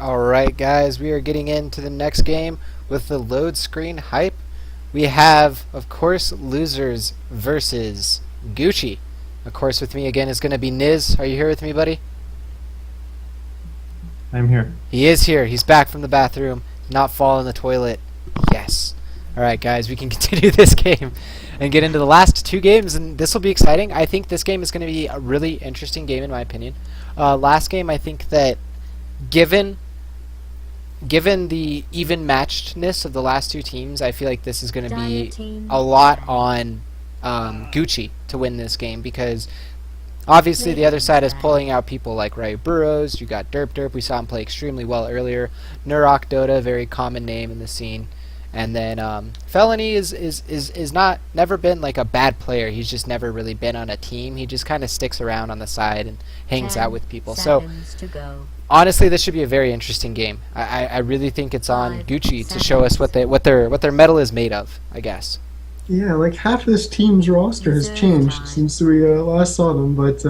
Alright guys, we are getting into the next game with the load screen hype. We have, of course, losers versus Gucci. Of course, with me again is going to be Niz. Are you here with me, buddy? I'm here. He is here. He's back from the bathroom. Not fall in the toilet. Yes. Alright guys, we can continue this game and get into the last two games, and this will be exciting. I think this game is going to be a really interesting game in my opinion. Last game, I think that given the even matchedness of the last two teams, I feel like this is going to be a lot on Gucci to win this game, because obviously the other side is pulling out people like RaptorZ. You got Derp. We saw him play extremely well earlier. Nurok Dota, very common name in the scene. And then Felony is never been like a bad player. He's just never really been on a team. He just kind of sticks around on the side and hangs out with people. So honestly, this should be a very interesting game. I really think it's on Gucci to show us what their metal is made of, I guess. Yeah, like half of this team's roster has changed since we last saw them, but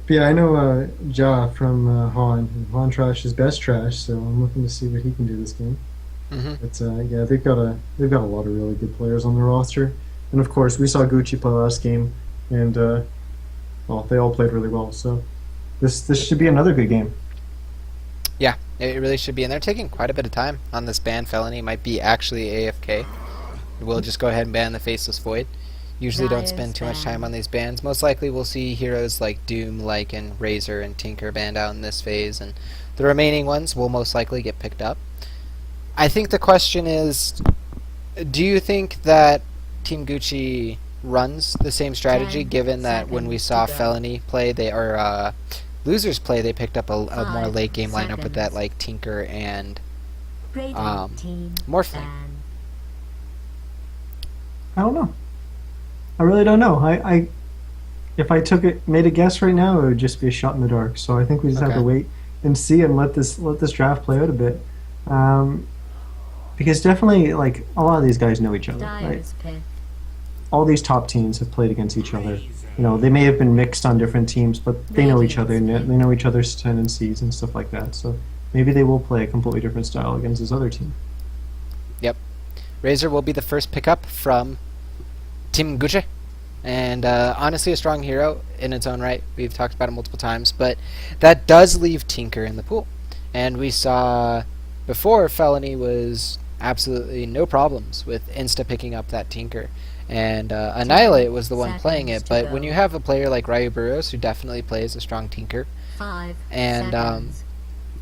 yeah, I know Ja from Han. Han Trash is best trash, so I'm looking to see what he can do this game. But yeah, they've got a lot of really good players on the roster, and of course we saw Gucci play last game, and well, they all played really well. So this should be another good game. Yeah, it really should be, and they're taking quite a bit of time on this ban. Felony might be actually AFK. We'll just go ahead and ban the Faceless Void. Usually don't spend too much time on these bans. Most likely we'll see heroes like Doom, Lycan, Razor, and Tinker banned out in this phase, and the remaining ones will most likely get picked up. I think the question is, do you think that Team Gucci runs the same strategy, given that when we saw Felony play, losers play, they picked up a more late game lineup with that like Tinker and Morphling? I don't know. I really don't know. If I made a guess right now, it would just be a shot in the dark. So I think we just have to wait and see and let this draft play out a bit. Because definitely, like, a lot of these guys know each other, right? All these top teams have played against each other. You know, they may have been mixed on different teams, but they know each other, and they know each other's tendencies and stuff like that. So maybe they will play a completely different style against this other team. Yep. Razor will be the first pickup from Team Gucci. And honestly, a strong hero in its own right. We've talked about it multiple times, but that does leave Tinker in the pool. And we saw before Felony was absolutely no problems with insta picking up that Tinker, and Annihilate was the one playing it. But when you have a player like RaptorZ, who definitely plays a strong Tinker, and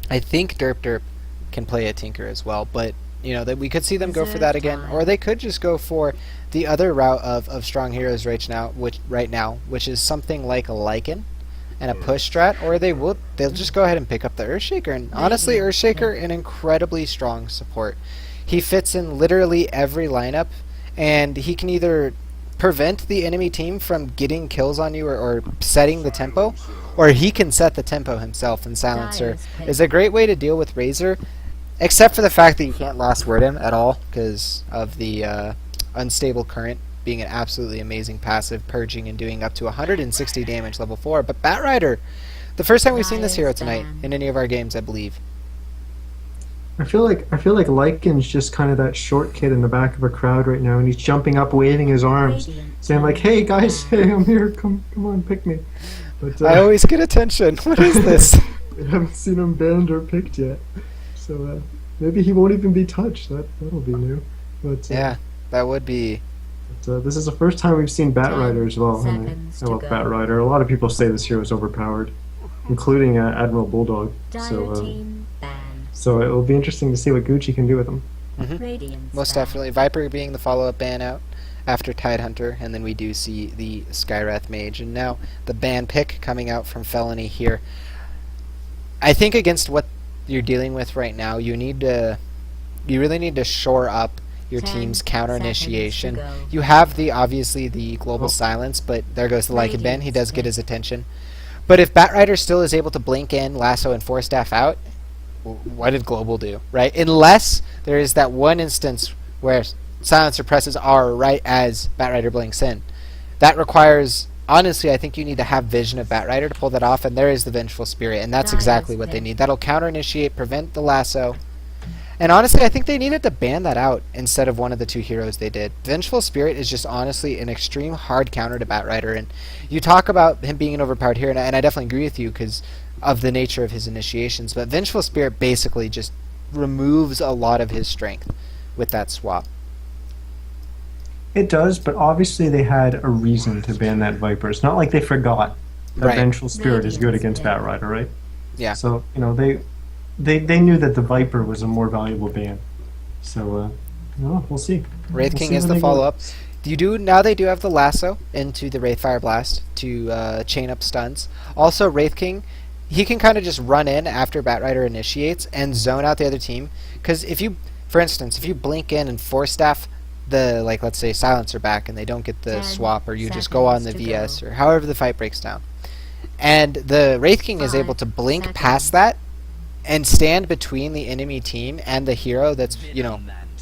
I think Derp can play a Tinker as well, but you know that we could see them go for that again, or they could just go for the other route of strong heroes right now, which is something like a Lycan and a push strat, or they'll just go ahead and pick up the Earthshaker. And honestly, Earthshaker, an incredibly strong support. He fits in literally every lineup, and he can either prevent the enemy team from getting kills on you or setting the tempo, or he can set the tempo himself. And Silencer is a great way to deal with Razor, except for the fact that you can't last word him at all because of the unstable current being an absolutely amazing passive, purging and doing up to 160 damage level 4. But Batrider, the first time we've seen this hero tonight in any of our games, I believe. I feel like Lycan's just kind of that short kid in the back of a crowd right now, and he's jumping up, waving his arms, saying like, "Hey guys, hey, I'm here. Come on, pick me." But I always get attention. What is this? I haven't seen him banned or picked yet, so maybe he won't even be touched. That'll be new. But yeah, that would be. This is the first time we've seen Batrider as well. I love Batrider. A lot of people say this hero is overpowered, including Admiral Bulldog. So it will be interesting to see what Gucci can do with him. Most definitely. Viper being the follow-up ban out after Tidehunter, and then we do see the Skywrath Mage. And now the ban pick coming out from Felony here. I think against what you're dealing with right now, you really need to shore up your team's counter initiation. You have obviously the global silence, but there goes the Lycan ban. He does get his attention. But if Batrider still is able to blink in, lasso, and force staff out, what did global do, right? Unless there is that one instance where Silencer presses R right as Batrider blinks in. That requires honestly, I think you need to have vision of Batrider to pull that off, and there is the Vengeful Spirit, and that's exactly what they need. That'll counter-initiate, prevent the lasso. And honestly, I think they needed to ban that out instead of one of the two heroes they did. Vengeful Spirit is just honestly an extreme hard counter to Batrider, and you talk about him being an overpowered hero, and I definitely agree with you because of the nature of his initiations, but Vengeful Spirit basically just removes a lot of his strength with that swap. It does, but obviously they had a reason to ban that Viper. It's not like they forgot that Right. Vengeful Spirit is good against Batrider, right? Yeah. So, you know, they knew that the Viper was a more valuable ban. So, we'll see. Wraith We'll King see is when the they go. follow-up. Now they do have the lasso into the Wraithfire Blast to chain up stuns. Also, Wraith King, he can kind of just run in after Batrider initiates and zone out the other team. Because for instance, if you blink in and force staff the, like, let's say Silencer back and they don't get the 10 swap, or you just go on the seconds to VS, go. or however the fight breaks down, and the Wraith King is 5 able to blink seconds. past that and stand between the enemy team and the hero that's,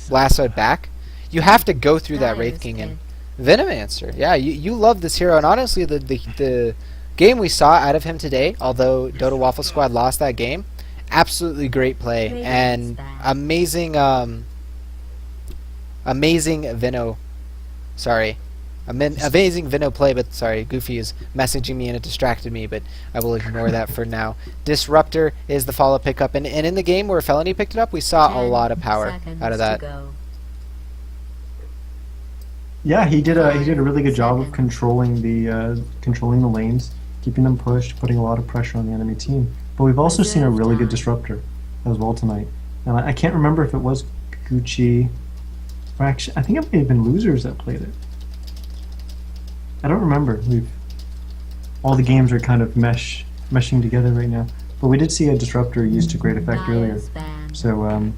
lassoed back, you have to go through that Wraith King and Venomancer. Yeah, you love this hero, and honestly, the game we saw out of him today, although Dota Waffle Squad lost that game, absolutely great play and amazing amazing Veno play, but sorry, Goofy is messaging me and it distracted me, but I will ignore that for now. Disruptor is the follow pickup, and in the game where Felony picked it up, we saw a 10 lot of power seconds out of to that. go. Yeah, he did a really good job of controlling the lanes, keeping them pushed, putting a lot of pressure on the enemy team. But we've also seen a really good disruptor as well tonight. And I can't remember if it was Gucci, or actually, I think it may have been Losers that played it. I don't remember. All the games are kind of meshing together right now. But we did see a disruptor used to great effect earlier. Bias ban. So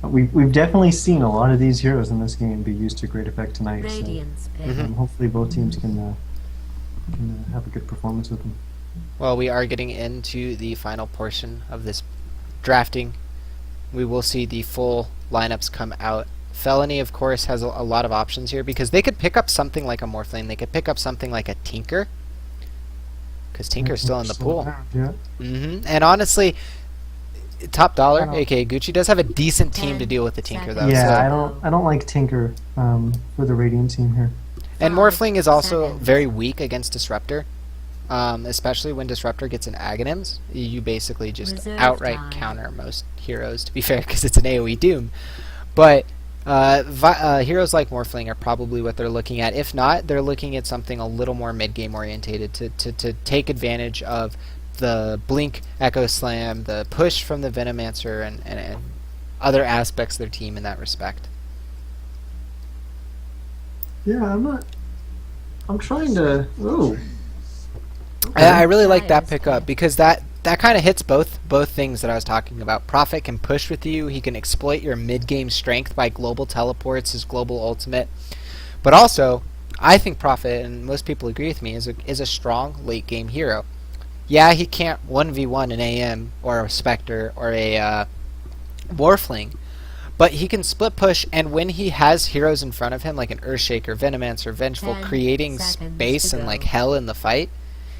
we've definitely seen a lot of these heroes in this game be used to great effect tonight. So Radiance pick. Mhm. hopefully both teams can have a good performance with them. Well, we are getting into the final portion of this drafting. We will see the full lineups come out. Felony, of course, has a lot of options here because they could pick up something like a Morphling. They could pick up something like a Tinker, because Tinker's still in the pool. Yeah. And honestly, top dollar, I don't- aka Gucci, does have a decent team to deal with the Tinker, though. Yeah, so. I don't like Tinker for the Radiant team here. And 5 Morphling is also seconds. very weak against Disruptor, especially when Disruptor gets in Aghanims. You basically just Reserve outright time. counter most heroes, to be fair, because it's an AoE Doom. But heroes like Morphling are probably what they're looking at. If not, they're looking at something a little more mid-game orientated to take advantage of the Blink, Echo Slam, the push from the Venomancer, and other aspects of their team in that respect. Yeah, I'm trying to. Oh. I really like that Bias pickup ban. because that kind of hits both things that I was talking about. Prophet can push with you. He can exploit your mid-game strength by global teleports, his global ultimate. But also, I think Prophet, and most people agree with me, is a strong late-game hero. Yeah, he can't 1v1 an AM or a Spectre or a Morphling, but he can split push, and when he has heroes in front of him, like an Earthshaker, Venomancer, Vengeful, 10 creating seconds space to and go. like hell in the fight,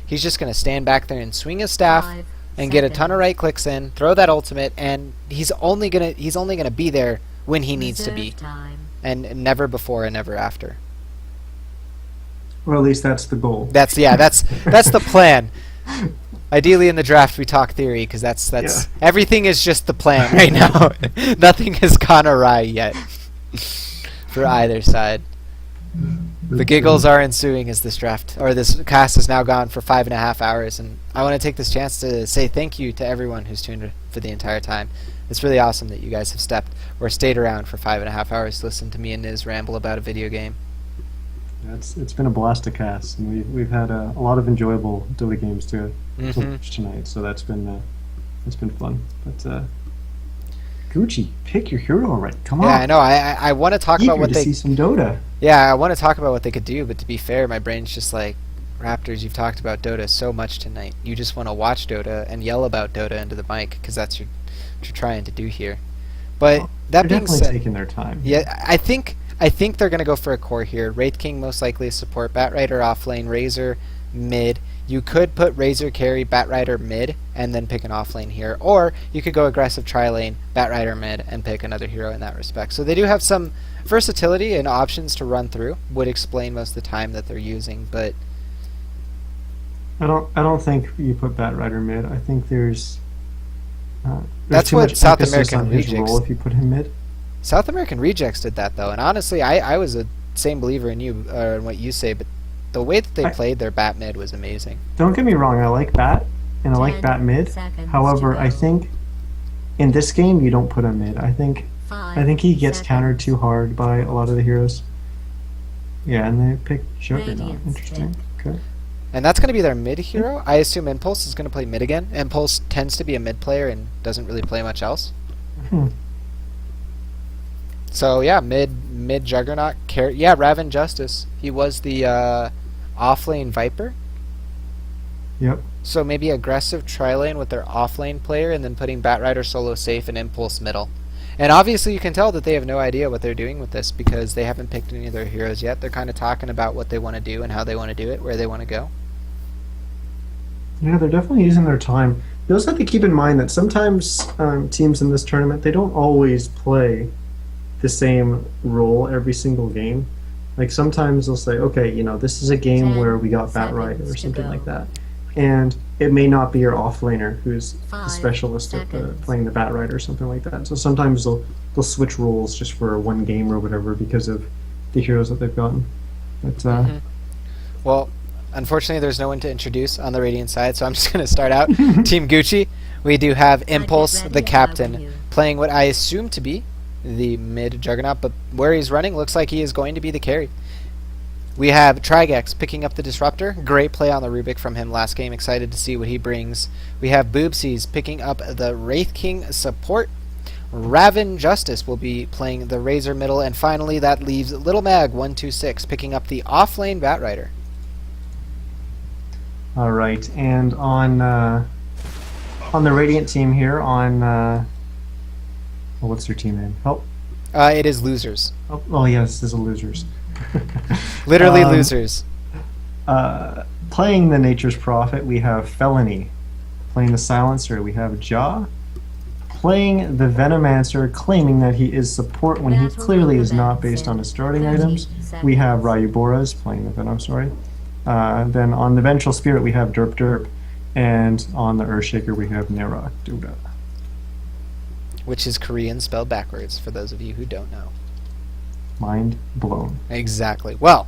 he's just going to stand back there and swing his staff 5 and get a ton of seconds. right clicks in, throw that ultimate, and he's only gonna be there when he needs to be, Reserve time. and never before and never after. Or at least that's the goal. That's the plan. Ideally, in the draft, we talk theory because that's Yeah. everything is just the plan right now. Nothing has gone awry yet for either side. The giggles are ensuing as this draft, or this cast has now gone for 5.5 hours, and I want to take this chance to say thank you to everyone who's tuned for the entire time. It's really awesome that you guys have stepped or stayed around for 5.5 hours to listen to me and Niz ramble about a video game. Yeah, it's been a blast to cast, and we've had a lot of enjoyable Dota games to watch tonight. So that's been fun. But Gucci, pick your hero right. Come on. Yeah, I know. I want to talk about Eager what to they. see some Dota. Yeah, I want to talk about what they could do, but to be fair, my brain's just like, Raptors, you've talked about Dota so much tonight. You just want to watch Dota and yell about Dota into the mic, because that's what you're trying to do here. But that They're being definitely said, taking their time. yeah, I think I think they're going to go for a core here. Wraith King most likely support, Batrider off lane, Razor mid. You could put Razor carry, Batrider mid, and then pick an off lane here. Or you could go aggressive tri-lane, Batrider mid, and pick another hero in that respect. So they do have some versatility and options to run through. Would explain most of the time that they're using, but I don't think you put Batrider mid. I think there's that's too what much South emphasis American on his Rejects. role if you put him mid. South American Rejects did that though, and honestly, I was a same believer in you in what you say, but the way that they played their bat mid was amazing. Don't get me wrong, I like bat and I like bat mid. However, I think in this game you don't put him mid. I think he gets countered too hard by a lot of the heroes. Yeah, and they pick Juggernaut. Interesting. Okay. And that's going to be their mid hero. I assume Impulse is going to play mid again. Impulse tends to be a mid player and doesn't really play much else. So yeah, mid Juggernaut. Yeah, Raven Justice. He was the off-lane Viper. Yep. So maybe aggressive tri-lane with their off-lane player and then putting Batrider solo safe and Impulse middle. And obviously you can tell that they have no idea what they're doing with this because they haven't picked any of their heroes yet. They're kind of talking about what they want to do and how they want to do it, where they want to go. Yeah, they're definitely using their time. You also have to keep in mind that sometimes teams in this tournament, they don't always play the same role every single game. Like sometimes they'll say, okay, you know, this is a game where we got Batrider or something like that. And it may not be your offlaner who's the specialist at playing the Batrider or something like that. So sometimes they'll switch roles just for one game or whatever because of the heroes that they've gotten. But well, unfortunately, there's no one to introduce on the Radiant side, so I'm just going to start out. Team Gucci, we do have Impulse, the captain, playing what I assume to be the mid Juggernaut, but where he's running looks like he is going to be the carry. We have Trigex picking up the Disruptor. Great play on the Rubik from him last game. Excited to see what he brings. We have Boobsies picking up the Wraith King support. Raven Justice will be playing the Razor middle. And finally, that leaves Little Mag 126 picking up the off-lane Batrider. all right, and on the Radiant team here, what's your team name? Help. It is Losers. Oh yes, this is losers. Literally losers. Playing the Nature's Prophet, we have Felony. Playing the Silencer, we have Jaw. Playing the Venomancer, claiming that he is support when he clearly is not based on his starting items, we have Ryuboras playing the Venom, sorry. Then on the Vengeful Spirit, we have Derp Derp. And on the Earthshaker, we have Nera Duda. Which is Korean spelled backwards, for those of you who don't know. Mind blown. Exactly. Well,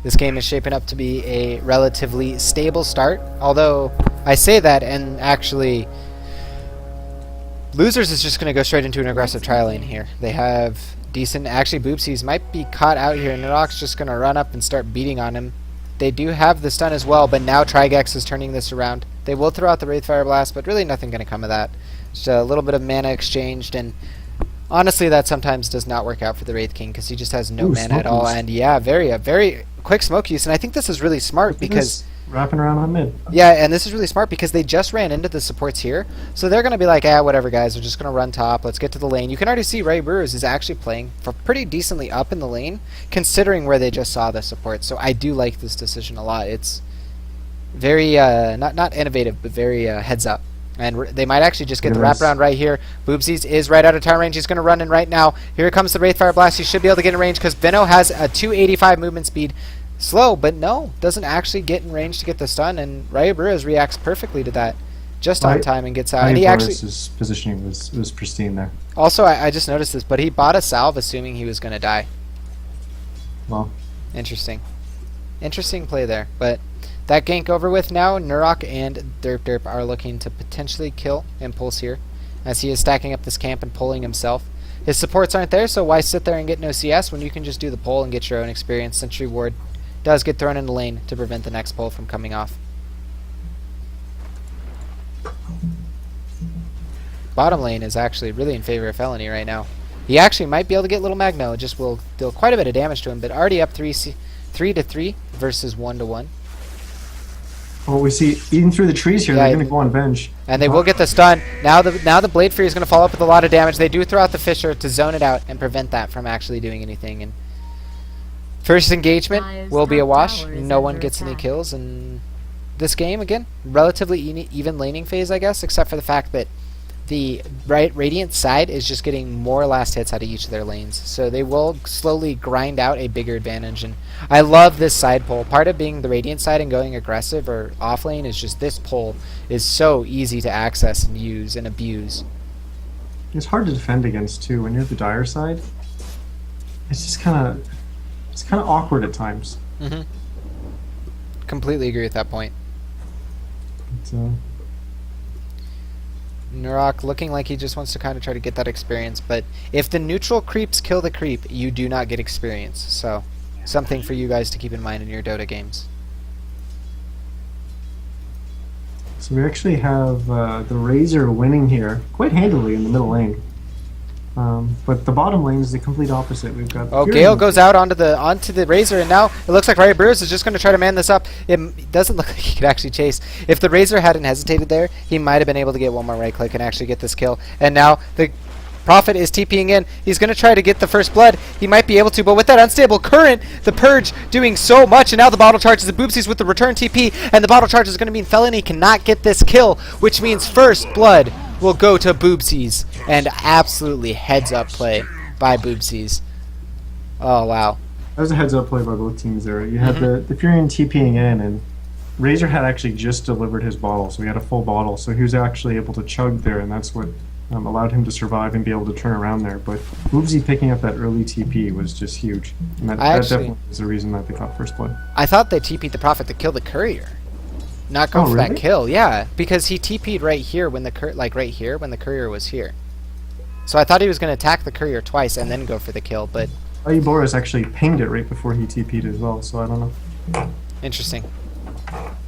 this game is shaping up to be a relatively stable start, although I say that and actually Losers is just going to go straight into an aggressive tri-lane here. They have decent, actually Boopsies might be caught out here, and Narok's just going to run up and start beating on him. They do have the stun as well, but now Trigex is turning this around. They will throw out the Wraith Fire Blast, but really nothing going to come of that. Just a little bit of mana exchanged, and honestly, that sometimes does not work out for the Wraith King because he just has no mana at all. And yeah, very quick smoke use. And I think this is really smart because wrapping around on mid. Yeah, and this is really smart because they just ran into the supports here, so they're going to be like, whatever, guys. We're just going to run top. Let's get to the lane. You can already see Ray Brewers is actually playing for pretty decently up in the lane, considering where they just saw the support. So I do like this decision a lot. It's very not innovative, but very heads up. And they might actually just get the wraparound right here. Boobsies is right out of town range. He's going to run in right now. Here comes the Wraithfire Blast. He should be able to get in range because Veno has a 285 movement speed. Slow, but no, doesn't actually get in range to get the stun. And Raya Brewers reacts perfectly to that just on time and gets out. And he actually, his positioning was pristine there. Also, I just noticed this, but he bought a salve assuming he was going to die. Well, interesting. Interesting play there, but that gank over with now. Nurok and Derp Derp are looking to potentially kill Impulse here, as he is stacking up this camp and pulling himself. His supports aren't there, so why sit there and get no CS when you can just do the pull and get your own experience. Sentry Ward does get thrown in the lane to prevent the next pull from coming off. Bottom lane is actually really in favor of Felony right now. He actually might be able to get Little Magno, just will deal quite a bit of damage to him, but already up 3-3 versus 1-1. Well, we see eating through the trees here. They're going to go on Venge. And they will get the stun. Now the Blade Fury is going to follow up with a lot of damage. They do throw out the Fisher to zone it out and prevent that from actually doing anything. And First engagement will be a wash. No one gets any kills in this game again. Relatively even laning phase, I guess, except for the fact that the Radiant side is just getting more last hits out of each of their lanes. So they will slowly grind out a bigger advantage. And I love this side pull. Part of being the Radiant side and going aggressive or off lane is just this pull is so easy to access and use and abuse. It's hard to defend against too when you're the Dire side. It's just kind of awkward at times. Mm-hmm. Completely agree with that point. Nurok looking like he just wants to kind of try to get that experience, but if the neutral creeps kill the creep, you do not get experience. So, something for you guys to keep in mind in your Dota games. So we actually have the Razor winning here quite handily in the middle lane. But the bottom lane is the complete opposite. We've got Gale goes out onto the Razor, and now it looks like RaptorZ is just going to try to man this up. It doesn't look like he could actually chase. If the Razor hadn't hesitated there, he might have been able to get one more right click and actually get this kill. And now the Prophet is TPing in. He's going to try to get the first blood. He might be able to, but with that unstable current, the Purge doing so much, and now the bottle charges the Boopsies with the return TP, and the bottle charge is going to mean Felony cannot get this kill, which means first blood will go to Boopsies, and absolutely heads-up play by Boopsies. Oh, wow. That was a heads-up play by both teams there. You had the Furion TPing in, and Razor had actually just delivered his bottle, so he had a full bottle, so he was actually able to chug there, and that's what allowed him to survive and be able to turn around there. But Boopsy picking up that early TP was just huge, and that definitely is the reason that they got first blood. I thought they TP'd the Prophet to kill the Courier. Not go for that kill, yeah, because he TP'd right here when when the Courier was here. So I thought he was going to attack the Courier twice and then go for the kill, but Boris actually pinged it right before he TP'd as well, so I don't know. Interesting.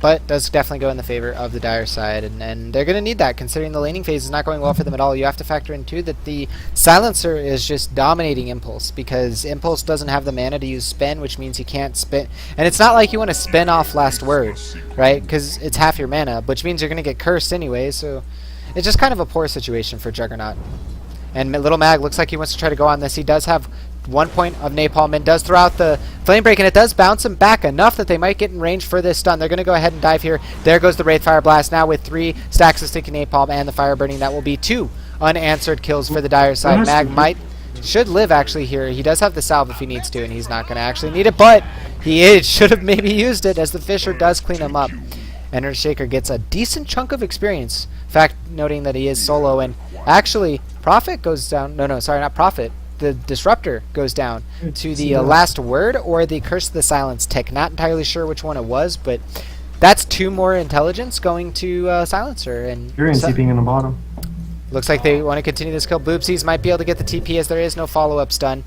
But does definitely go in the favor of the Dire side, and they're going to need that considering the laning phase is not going well for them at all. You have to factor in too that the Silencer is just dominating Impulse, because Impulse doesn't have the mana to use Spin, which means he can't spin. And it's not like you want to spin off Last Word, right? Because it's half your mana, which means you're going to get cursed anyway, so it's just kind of a poor situation for Juggernaut. And Little Mag looks like he wants to try to go on this. He does have 1 point of napalm and does throw out the flame break, and it does bounce him back enough that they might get in range for this stun. They're going to go ahead and dive here. There goes the Wraith Fire Blast now with 3 stacks of sticky napalm and the fire burning. That will be 2 unanswered kills for the Dire side. Mag should live actually here. He does have the salve if he needs to, and he's not going to actually need it, but he should have maybe used it as the Fisher does clean him up. And Earthshaker gets a decent chunk of experience. In fact, noting that he is solo, and actually Prophet goes down. No, sorry, not Prophet. The Disruptor goes down to the Last Word or the Curse of the Silence tick. Not entirely sure which one it was, but that's 2 more intelligence going to Silencer. And Furion TPing in the bottom. Looks like they want to continue this kill. Boopsies might be able to get the TP as there is no follow-up stun.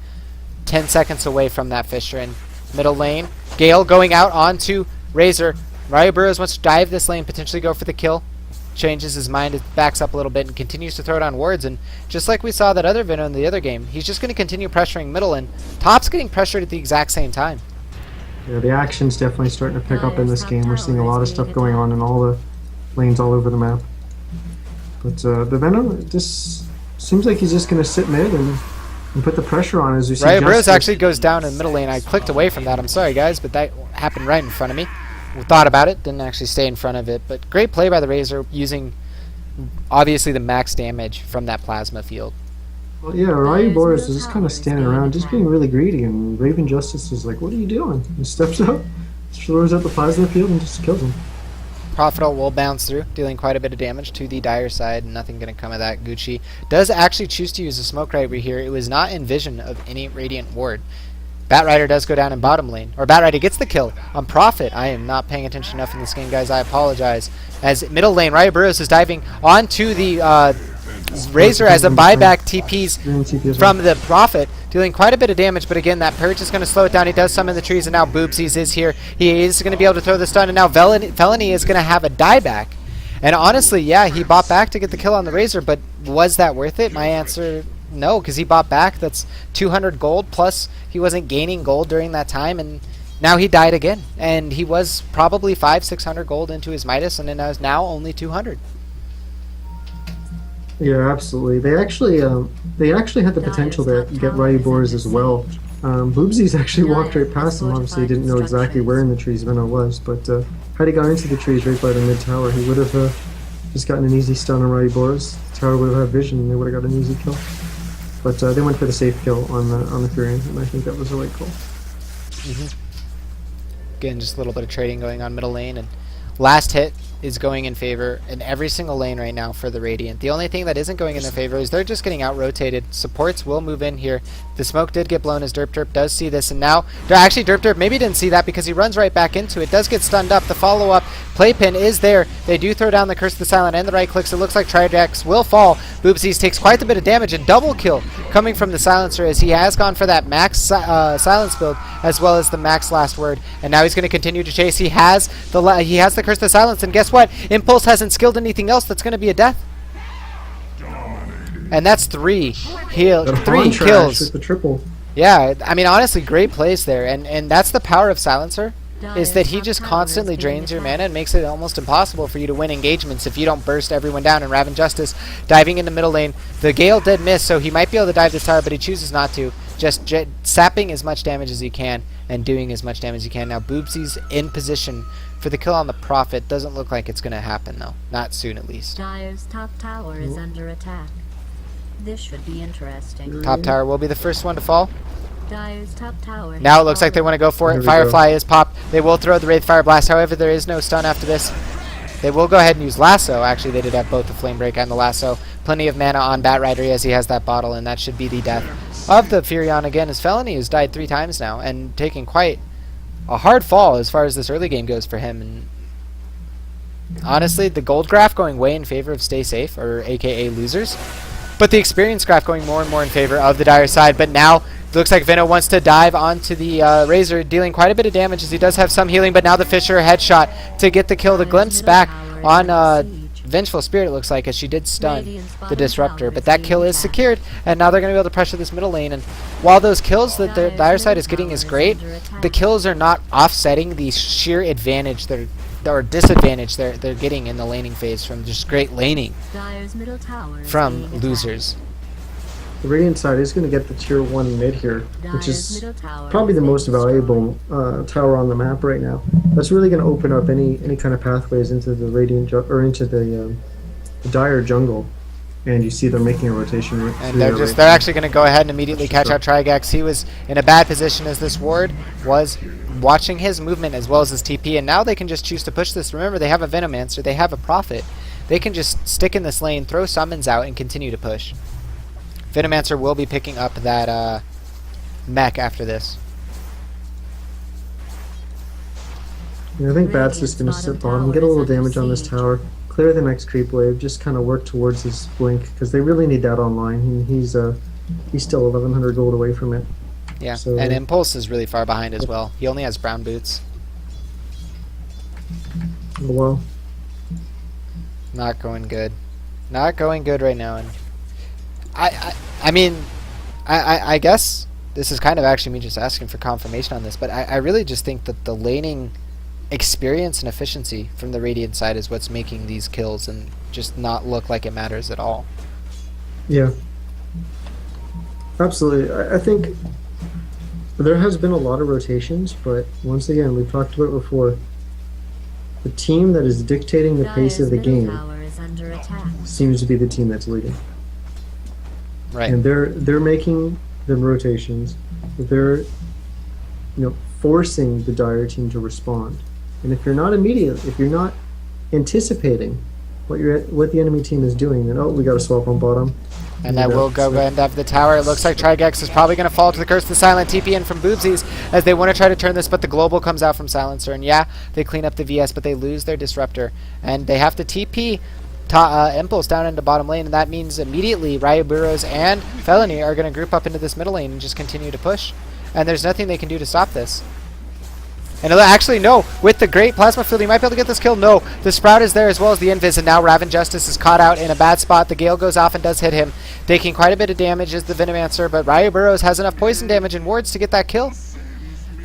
10 seconds away from that Fisher in middle lane. Gale going out onto Razor. Mario Burrows wants to dive this lane, potentially go for the kill. Changes his mind, it backs up a little bit, and continues to throw down wards. And just like we saw that other Venom in the other game, he's just going to continue pressuring middle, and top's getting pressured at the exact same time. Yeah, the action's definitely starting to pick up in this game. We're seeing a lot of stuff going on in all the lanes all over the map. But the Venom just seems like he's just going to sit mid and put the pressure on as we see. Right, Burrows actually goes down in the middle lane. I clicked away from that. I'm sorry, guys, but that happened right in front of me. We thought about it, didn't actually stay in front of it, but great play by the Razor using obviously the max damage from that plasma field. Well, yeah, Ryu Boris is just kind of standing around, just being really greedy, and Raven Justice is like, what are you doing? He steps up, throws out the plasma field, and just kills him. Prophet will bounce through, dealing quite a bit of damage to the Dire side. Nothing going to come of that. Gucci does actually choose to use a smoke right over here. It was not in vision of any Radiant ward. Batrider does go down in bottom lane. Or Batrider gets the kill on Prophet. I am not paying attention enough in this game, guys. I apologize. As middle lane, Ryu Burrows is diving onto the Razor as a buyback TPs from the Prophet, dealing quite a bit of damage. But again, that Purge is going to slow it down. He does some in the trees, and now Boopsies is here. He is going to be able to throw the stun, and now Felony is going to have a dieback. And honestly, yeah, he bought back to get the kill on the Razor, but was that worth it? My answer, no, because he bought back. That's 200 gold, plus he wasn't gaining gold during that time, and now he died again. And he was probably 500-600 gold into his Midas, and it is now only 200. Yeah, absolutely. They actually had the potential to get Ryu Boris as well. Boobsies actually walked right past him. Obviously, he didn't know exactly where in the trees Venno was, but had he gone into the trees right by the mid tower, he would have just gotten an easy stun on Raiboros. The tower would have had vision, and they would have got an easy kill. But they went for the safe kill on the Furion, and I think that was the right call. Again, just a little bit of trading going on middle lane, and last hit is going in favor in every single lane right now for the Radiant. The only thing that isn't going in their favor is they're just getting out-rotated. Supports will move in here. The smoke did get blown as Derp does see this, and now, actually Derp maybe didn't see that because he runs right back into it. Does get stunned up. The follow-up playpin is there. They do throw down the Curse of the Silent and the right clicks. It looks like Trijax will fall. Boobsies takes quite a bit of damage, and double kill coming from the Silencer as he has gone for that max silence build as well as the max last word, and now he's going to continue to chase. He has the Curse of the Silence, and guess what? Impulse hasn't skilled anything else. That's going to be a death. And that's three kills. With the triple. Yeah, I mean, honestly, great plays there, and that's the power of Silencer, is that he just constantly drains your mana and makes it almost impossible for you to win engagements if you don't burst everyone down. And RaptorZ diving into middle lane. The Gale did miss, so he might be able to dive this tower, but he chooses not to. Just sapping as much damage as he can and doing as much damage as he can. Now Boobsy's in position for the kill on the Prophet. Doesn't look like it's going to happen, though. Not soon, at least. Dire's top tower is under attack. This should be interesting. Top tower will be the first one to fall. Dire's top tower. Now it looks like they want to go for it. Firefly is popped. They will throw the Wraith Fire Blast. However, there is no stun after this. They will go ahead and use Lasso. Actually, they did have both the Flame Break and the Lasso. Plenty of mana on Batrider as he has that bottle, and that should be the death of the Furion. Again, his Felony has died 3 times now and taking quite a hard fall as far as this early game goes for him. And honestly, the gold graph going way in favor of Stay Safe, or aka losers, but the experience graph going more and more in favor of the Dire side. But now it looks like Venno wants to dive onto the Razor, dealing quite a bit of damage as he does have some healing, but now the Fisher headshot to get the kill. The glimpse back on Vengeful Spirit, it looks like, as she did stun the Disruptor, but that kill is secured, and now they're going to be able to pressure this middle lane. And while those kills that the Dire side is getting is great, the kills are not offsetting the sheer advantage or disadvantage they're getting in the laning phase from just great laning from losers. The Radiant side is going to get the tier 1 mid here, which is probably the most valuable tower on the map right now. That's really going to open up any kind of pathways into the Radiant or into the Dire jungle. And you see they're making a rotation. And they're actually going to go ahead and immediately catch out Trigax. He was in a bad position as this ward was watching his movement as well as his TP, and now they can just choose to push this. Remember, they have a Venomancer, they have a Prophet. They can just stick in this lane, throw summons out, and continue to push. Venomancer will be picking up that mech after this. Yeah, I think Bats just going to sit bottom, get a little damage on this tower, clear the next creep wave, just kind of work towards his blink, because they really need that online. He's still 1,100 gold away from it. Yeah, so, and Impulse is really far behind as well. He only has brown boots. Oh, well. Not going good. Not going good right now. And I mean, I guess this is kind of actually me just asking for confirmation on this, but I really just think that the laning experience and efficiency from the Radiant side is what's making these kills and just not look like it matters at all. Yeah. Absolutely. I think there has been a lot of rotations, but once again, we've talked about it before, the team that is dictating the pace of the game seems to be the team that's leading. Right. And they're making the rotations. They're forcing the Dire team to respond. And if you're not anticipating what the enemy team is doing, then we got to swap on bottom. And that will go end up the tower. It looks like Trigex is probably going to fall to the Curse of the Silent. TP in from Boobsies as they want to try to turn this, but the Global comes out from Silencer. And yeah, they clean up the VS, but they lose their Disruptor. And they have to TP Impulse down into bottom lane, and that means immediately Raiboros and Felony are going to group up into this middle lane and just continue to push. And there's nothing they can do to stop this. And actually, no, with the great Plasma Field, he might be able to get this kill. No, the Sprout is there as well as the Invis, and now RaptorZ is caught out in a bad spot. The Gale goes off and does hit him, taking quite a bit of damage as the Venomancer, but Raiboros has enough poison damage and wards to get that kill.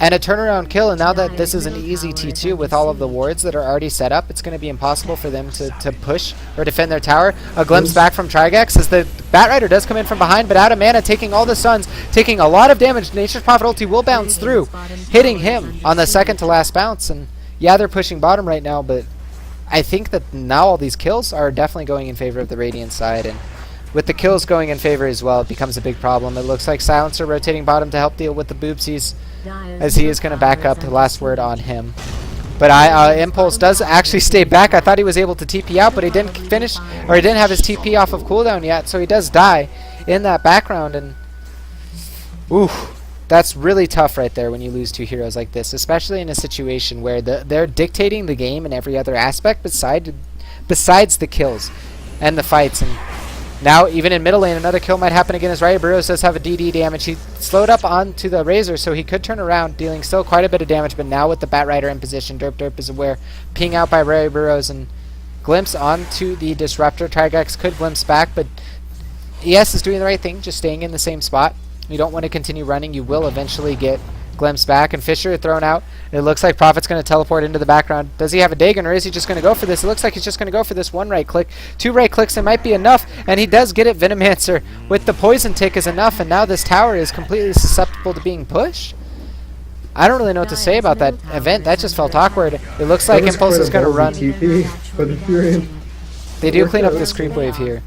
and a turnaround kill. And now that this is an easy T2 with all of the wards that are already set up, it's going to be impossible for them to push or defend their tower. A glimpse back from Trigex as the Batrider does come in from behind, but out of mana, taking all the stuns, taking a lot of damage. Nature's Prophet ulti will bounce through, hitting him on the second to last bounce. And yeah, they're pushing bottom right now, but I think that now all these kills are definitely going in favor of the Radiant side, and with the kills going in favor as well, it becomes a big problem. It looks like Silencer rotating bottom to help deal with the boopsies, as he is going to back up. The last word on him. But Impulse does actually stay back. I thought he was able to TP out, but he didn't finish, or he didn't have his TP off of cooldown yet, so he does die in that background. And oof, that's really tough right there when you lose two heroes like this, especially in a situation where they're dictating the game in every other aspect besides the kills and the fights. And now, even in middle lane, another kill might happen again as RaptorZ does have a DD damage. He slowed up onto the Razor, so he could turn around, dealing still quite a bit of damage, but now with the Batrider in position, Derp is aware. Ping out by RaptorZ and glimpse onto the Disruptor. Trigex could glimpse back, but ES is doing the right thing, just staying in the same spot. You don't want to continue running. You will eventually get glimpse back, and Fisher thrown out. It looks like Prophet's going to teleport into the background. Does he have a Dagon, or is he just going to go for this? It looks like he's just going to go for this one right click. Two right clicks, it might be enough, and he does get it. Venomancer with the poison tick is enough, and now this tower is completely susceptible to being pushed. I don't really know what to say about that event. That just felt awkward. It looks like Impulse is going to run. TP for the Furion. They do clean up this creep wave here.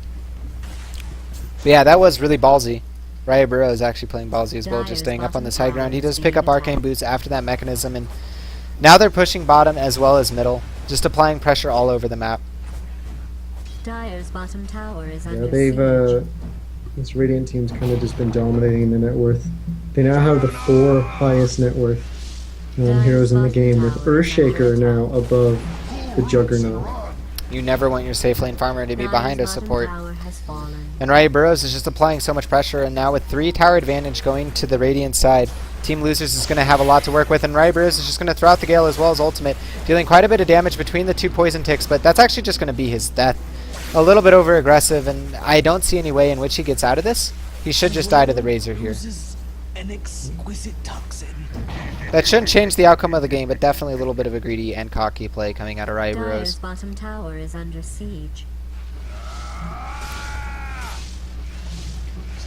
But yeah, that was really ballsy. RaptorZ is actually playing ballsy as well, just staying up on this high ground. He does pick up Arcane Boots after that mechanism, and now they're pushing bottom as well as middle, just applying pressure all over the map. Dire's bottom tower is Yeah, this Radiant team's kind of just been dominating the net worth. They now have the 4 highest net worth heroes in the game, with Earthshaker now above the Juggernaut. You never want your safe lane farmer to be behind a support. And RaptorZ is just applying so much pressure, and now with 3 tower advantage going to the Radiant side, Team Losers is going to have a lot to work with, and RaptorZ is just going to throw out the Gale as well as ultimate, dealing quite a bit of damage between the 2 poison ticks, but that's actually just going to be his death. A little bit over aggressive, and I don't see any way in which he gets out of this. He should just die to the Razor here. An exquisite toxin. That shouldn't change the outcome of the game, but definitely a little bit of a greedy and cocky play coming out of Dire's RaptorZ. bottom tower is under siege.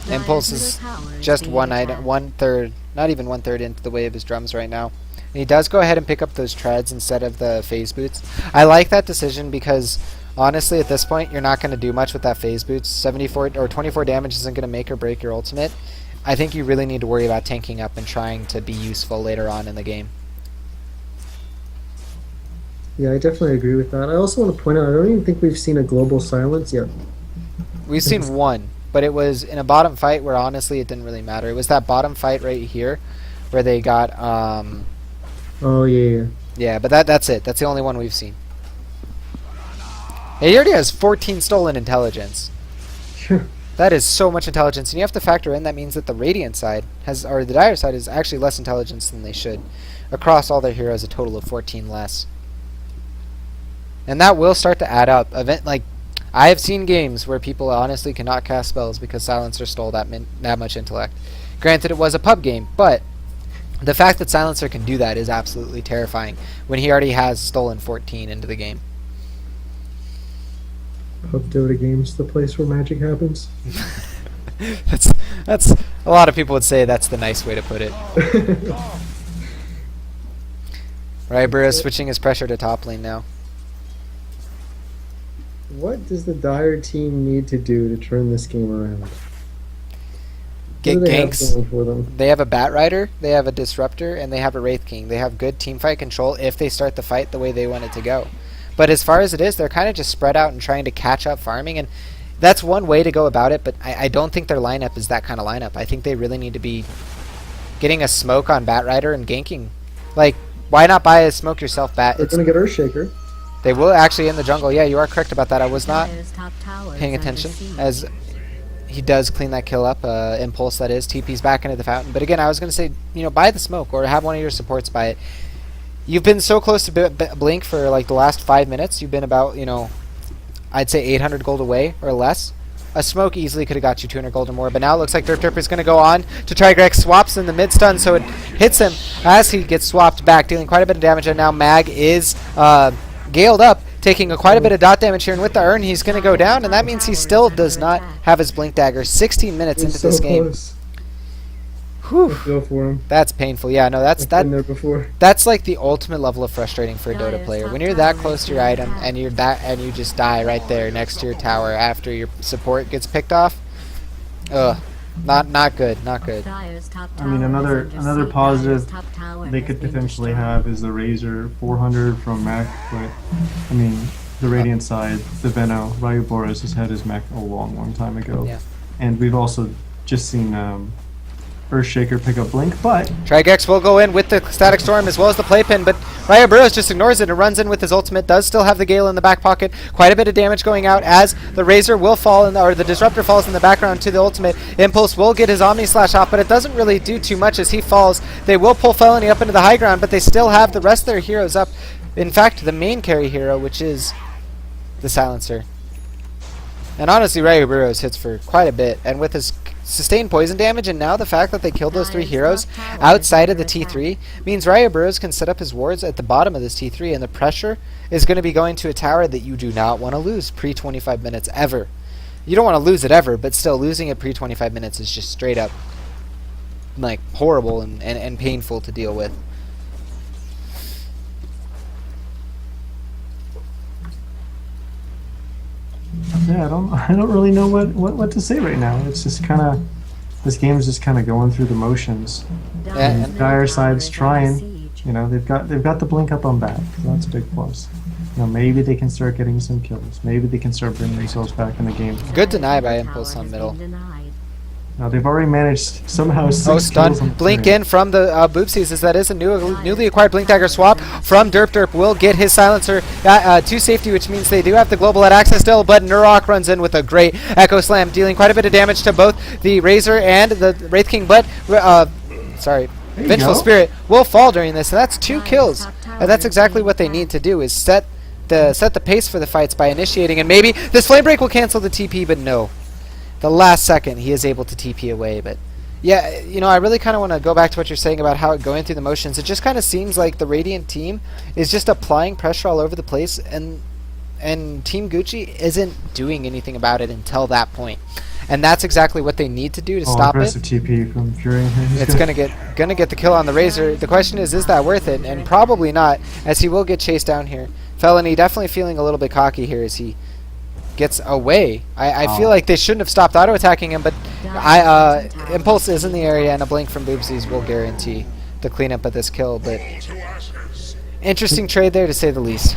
Impulse is just one third, not even 1/3 into the way of his drums right now. And he does go ahead and pick up those treads instead of the phase boots. I like that decision because honestly, at this point, you're not going to do much with that phase boots. 74 or 24 damage isn't going to make or break your ultimate. I think you really need to worry about tanking up and trying to be useful later on in the game. Yeah, I definitely agree with that. I also want to point out, I don't even think we've seen a global silence yet. We've seen one, but it was in a bottom fight where honestly it didn't really matter. It was that bottom fight right here where they got Oh yeah. yeah, but that's it. That's the only one we've seen. He already has 14 stolen intelligence. That is so much intelligence, and you have to factor in that means that the Radiant side has, or the Dire side is actually less intelligence than they should. Across all their heroes, a total of 14 less. And that will start to add up. Like, I have seen games where people honestly cannot cast spells because Silencer stole that much intellect. Granted, it was a pub game, but the fact that Silencer can do that is absolutely terrifying when he already has stolen 14 into the game. Pub Dota games, the place where magic happens. that's a lot of people would say that's the nice way to put it. RaptorZ switching his pressure to top lane now. What does the Dire team need to do to turn this game around? Get What do they have ganks. going for them? They have a Batrider, they have a Disruptor, and they have a Wraith King. They have good teamfight control if they start the fight the way they want it to go. But as far as it is, they're kind of just spread out and trying to catch up farming, and that's one way to go about it, but I don't think their lineup is that kind of lineup. I think they really need to be getting a smoke on Batrider and ganking. Like, why not buy a smoke yourself bat? They're going to get Earthshaker. They will actually in the jungle. Yeah, you are correct about that. I was not Dire's top tower paying is under attention siege. as he does clean that kill up. Impulse, that is. TP's back into the fountain. But again, I was going to say, buy the smoke or have one of your supports buy it. You've been so close to Blink for like the last 5 minutes. You've been about, I'd say 800 gold away or less A smoke easily could have got you 200 gold or more, but now it looks like Derp is going to go on to try Greg. Swaps in the mid stun, so it hits him as he gets swapped back, dealing quite a bit of damage, and now Mag is galed up, taking quite a bit of dot damage here, and with the urn he's going to go down, and that means he still does not have his blink dagger. 16 minutes into this game. Close. Whew. Go for him. That's painful. Yeah, no, I've been there before. that's like the ultimate level of frustrating for a Dota player. When you're that close to your item and you just die right there next to your tower after your support gets picked off. Ugh. Not good. Not good. I mean, another positive they could potentially have is the Razor 400 from Mac, but I mean, the Radiant side, the Veno, Ryu Boris has had his mech a long time ago. Yeah. And we've also just seen Earthshaker pick up Blink, but Trigex will go in with the Static Storm as well as the Playpin, but Raya Burrows just ignores it and runs in with his ultimate, does still have the Gale in the back pocket. Quite a bit of damage going out as the Razor will fall, or the Disruptor falls in the background to the ultimate. Impulse will get his Omni Slash off, but it doesn't really do too much as he falls. They will pull Felony up into the high ground, but they still have the rest of their heroes up. In fact, the main carry hero, which is the Silencer. And honestly, Raya Burrows hits for quite a bit, and with his sustained poison damage, and now the fact that they killed those 3 heroes outside of the T3 means Raya Burrows can set up his wards at the bottom of this T3, and the pressure is going to be going to a tower that you do not want to lose pre-25 minutes ever. You don't want to lose it ever, but still losing it pre-25 minutes is just straight up like horrible and painful to deal with. yeah, I don't really know what to say right now. It's just kind of, this game is just kind of going through the motions. And Dire side's trying, you know, they've got the blink up on back, so that's a big plus. You know, maybe they can start getting some kills. Maybe they can start bringing themselves back in the game. Good deny by Impulse on middle. Now they've already managed somehow 6 Oh, kills stun. on Blink three. in from the Boopsies, as that is a newly acquired Blink Dagger swap from Derp. Will get his Silencer to safety, which means they do have the global at access still, but Nurok runs in with a great Echo Slam, dealing quite a bit of damage to both the Razor and the Wraith King, but, Vengeful Spirit will fall during this, and that's 2 kills. And that's exactly what they need to do, is set the pace for the fights by initiating, and maybe this Flame Break will cancel the TP, but no. The last second he is able to TP away, but yeah, you know, I really kind of want to go back to what you're saying about how going through the motions. It just kind of seems like the Radiant team is just applying pressure all over the place, and Team Gucci isn't doing anything about it until that point. And that's exactly what they need to do to stop it. Aggressive TP from Fury. It's gonna get the kill on the Razor. The question is that worth it? And probably not, as he will get chased down here. Felony definitely feeling a little bit cocky here as he gets away. I feel like they shouldn't have stopped auto-attacking him, but Impulse is in the area, and a blink from Boopsies will guarantee the cleanup of this kill, but interesting trade there to say the least.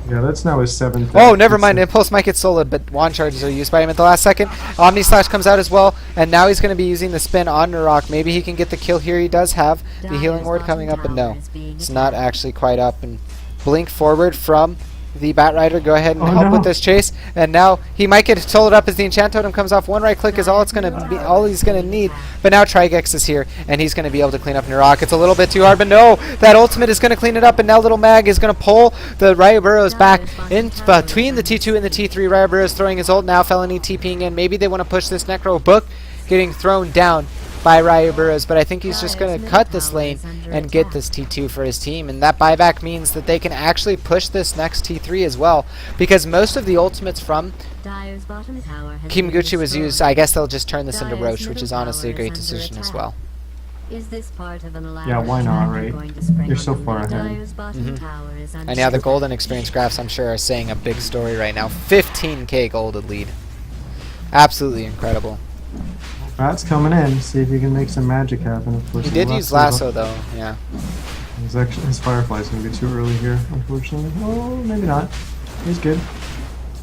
Yeah, that's now his 7th. Oh, never mind. Impulse might get soloed, but wand charges are used by him at the last second. Omni Slash comes out as well, and now he's going to be using the spin on Nurok. Maybe he can get the kill here. He does have the healing ward coming up, but no. It's not actually quite up. And blink forward from the Batrider. Go ahead and help with this chase. And now he might get soloed up as the Enchant Totem comes off. One right click is all he's going to need. But now Trigex is here, and he's going to be able to clean up Nurok. It's a little bit too hard, but no, that ultimate is going to clean it up, and now Little Mag is going to pull the Raya Burrows back in between the T2 and the T3. Raya Burrows throwing his ult now. Felony TPing in. Maybe they want to push this Necro Book, getting thrown down by Raya Burrows, but I think he's just going to cut this lane and get this T2 for his team, and that buyback means that they can actually push this next T3 as well, because most of the ultimates from Team Gucci was used. I guess they'll just turn this into Roche, which is honestly a great decision as well. Yeah, why not, right? You're so far ahead. And yeah, the golden experience graphs, I'm sure, are saying a big story right now. 15k golded lead. Absolutely incredible. Rat's coming in. See if he can make some magic happen. Of course, He did use Lasso, though. Yeah. His Firefly's gonna be too early here, unfortunately. Oh, maybe not. He's good.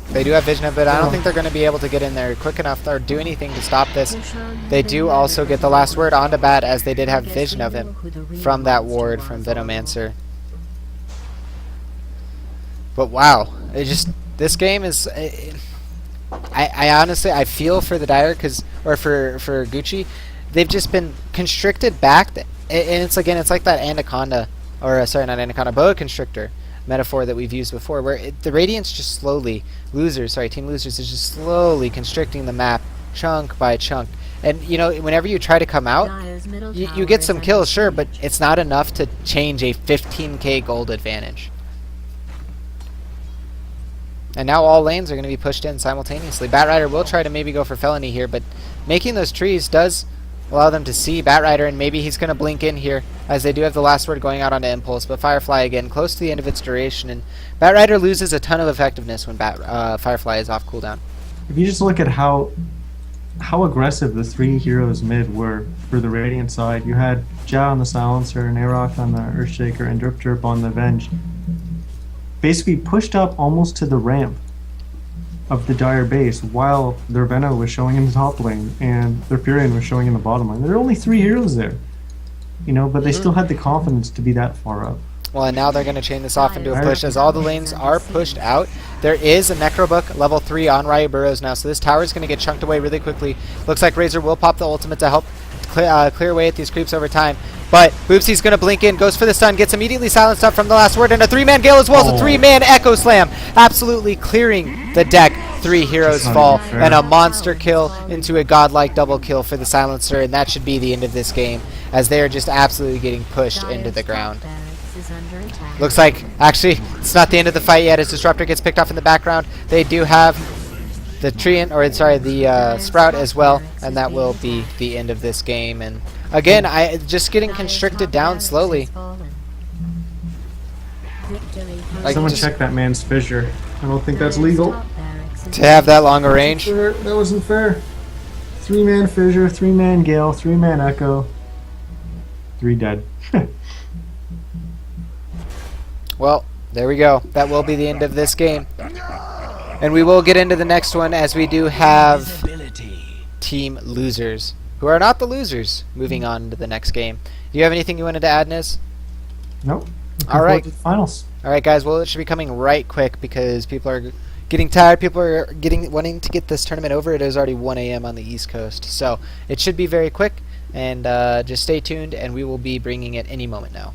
They do have Vision of it. I don't think they're going to be able to get in there quick enough or do anything to stop this. They do also get the last word onto Bat, as they did have Vision of him from that ward from Venomancer. But wow, this game is. I honestly, I feel for the Dire, for Gucci. They've just been constricted back, and it's like that Anaconda, or sorry, not Anaconda, Boa Constrictor metaphor that we've used before, where the Radiant's just slowly, Team Losers is just slowly constricting the map, chunk by chunk. And, you know, whenever you try to come out, you get some kills, sure, but it's not enough to change a 15k gold advantage. And now all lanes are going to be pushed in simultaneously. Batrider will try to maybe go for Felony here, but making those trees does allow them to see Batrider, and maybe he's going to blink in here, as they do have the last word going out onto Impulse. But Firefly, again, close to the end of its duration, and Batrider loses a ton of effectiveness when Firefly is off cooldown. If you just look at how aggressive the three heroes mid were for the Radiant side, you had Ja on the Silencer, and Arok on the Earthshaker, and Derp on the Avenge. Basically pushed up almost to the ramp of the Dire base, while their Venom was showing in the top lane and their Furion was showing in the bottom lane. There are only three heroes there, you know, but they still had the confidence to be that far up. Well, and now they're going to chain this off into a push as all the lanes are pushed out. There is a Necrobook level 3 on Riot Burrows now, so this tower is going to get chunked away really quickly. Looks like Razor will pop the ultimate to help clear away at these creeps over time. But Boopsy's going to blink in, goes for the stun, gets immediately silenced up from the last word, and a 3-man Gale as well as a 3-man Echo Slam. Absolutely clearing the deck. 3 heroes fall, and a monster kill into a godlike double kill for the Silencer, and that should be the end of this game, as they are just absolutely getting pushed into the ground. Looks like, actually, it's not the end of the fight yet as Disruptor gets picked off in the background. They do have the the Sprout as well, and that will be the end of this game. And again, just getting constricted down slowly. Like, someone check that man's fissure. I don't think that's legal. To have that long a range. That wasn't fair. 3-man fissure, 3-man Gale, 3-man Echo. 3 dead. Well, there we go. That will be the end of this game. And we will get into the next one, as we do have Team Losers, who are not the losers, moving on to the next game. Do you have anything you wanted to add, Niz? Nope. All right. Finals. All right, guys. Well, it should be coming right quick because people are getting tired. People are wanting to get this tournament over. It is already 1 a.m. on the East Coast, so it should be very quick. And just stay tuned, and we will be bringing it any moment now.